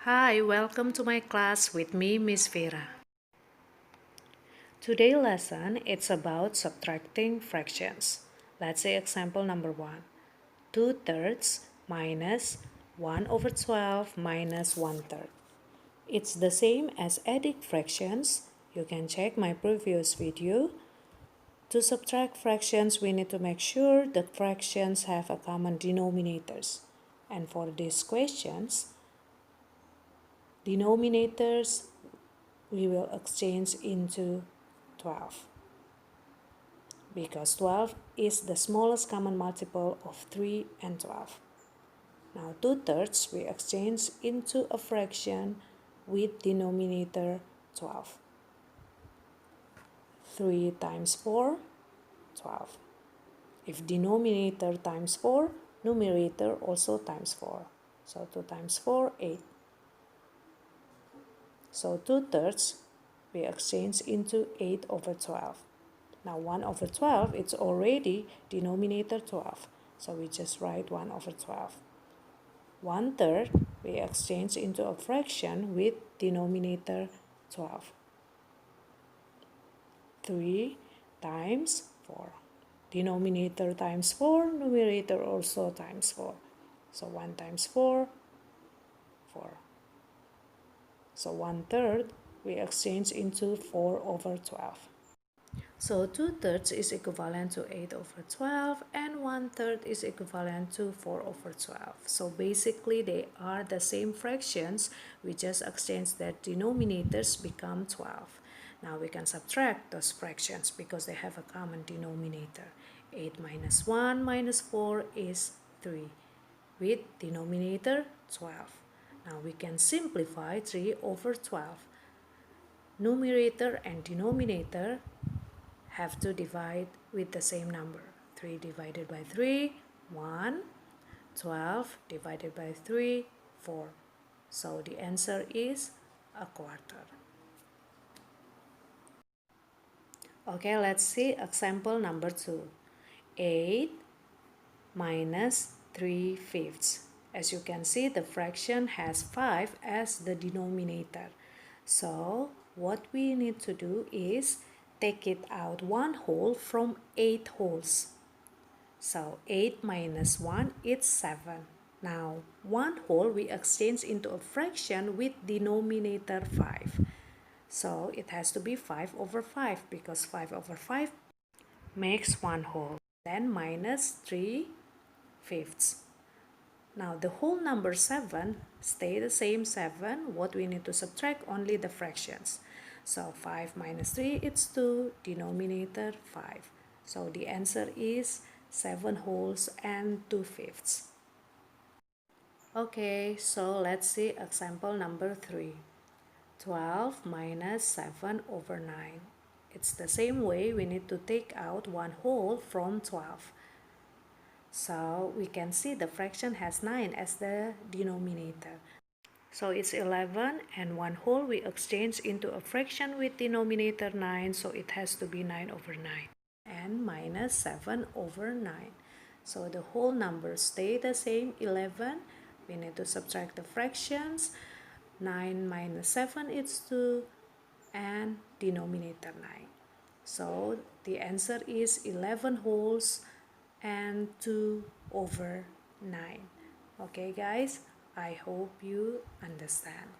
Hi, welcome to my class with me, Miss Vera. Today's lesson it's about subtracting fractions. Let's say example number 1. 2/3 minus 1 over 12 minus 1/3. It's the same as adding fractions. You can check my previous video. To subtract fractions, we need to make sure that fractions have a common denominators. And for these questions, denominators we will exchange into 12 because 12 is the smallest common multiple of 3 and 12. Now 2/3 we exchange into a fraction with denominator 12. 3 times 4, 12. If denominator times 4, numerator also times 4. So 2 times 4, 8. So 2/3 we exchange into 8 over 12. Now 1 over 12, it's already denominator 12. So we just write 1 over 12. 1/3 we exchange into a fraction with denominator 12. 3 times 4. Denominator times 4, numerator also times 4. So 1 times 4, 4. So 1/3 we exchange into 4 over 12. So 2/3 is equivalent to 8 over 12 and 1/3 is equivalent to 4 over 12. So basically they are the same fractions, we just exchange their denominators become 12. Now we can subtract those fractions because they have a common denominator. 8 minus 1 minus 4 is 3 with denominator 12. Now we can simplify 3 over 12. Numerator and denominator have to divide with the same number. 3 divided by 3, 1. 12 divided by 3, 4. So the answer is a quarter. Okay, let's see example number 2. 8 minus 3/5. As you can see, the fraction has 5 as the denominator. So what we need to do is take it out 1 whole from 8 wholes. So 8 minus 1 is 7. Now 1 whole we exchange into a fraction with denominator 5. So it has to be 5 over 5 because 5 over 5 makes 1 whole. Then minus 3/5. Now the whole number 7 stay the same 7. What we need to subtract only the fractions. So 5 minus 3 it's 2, denominator 5. So the answer is 7 wholes and 2/5. Okay, so let's see example number 3. 12 minus 7 over 9. It's the same way, we need to take out 1 whole from 12. So we can see the fraction has 9 as the denominator. So it's 11 and 1 whole we exchange into a fraction with denominator 9. So it has to be 9 over 9. And minus 7 over 9. So the whole numbers stay the same, 11. We need to subtract the fractions. 9 minus 7 is 2 and denominator 9. So the answer is 11 wholes and 2 over 9. Okay guys, I hope you understand.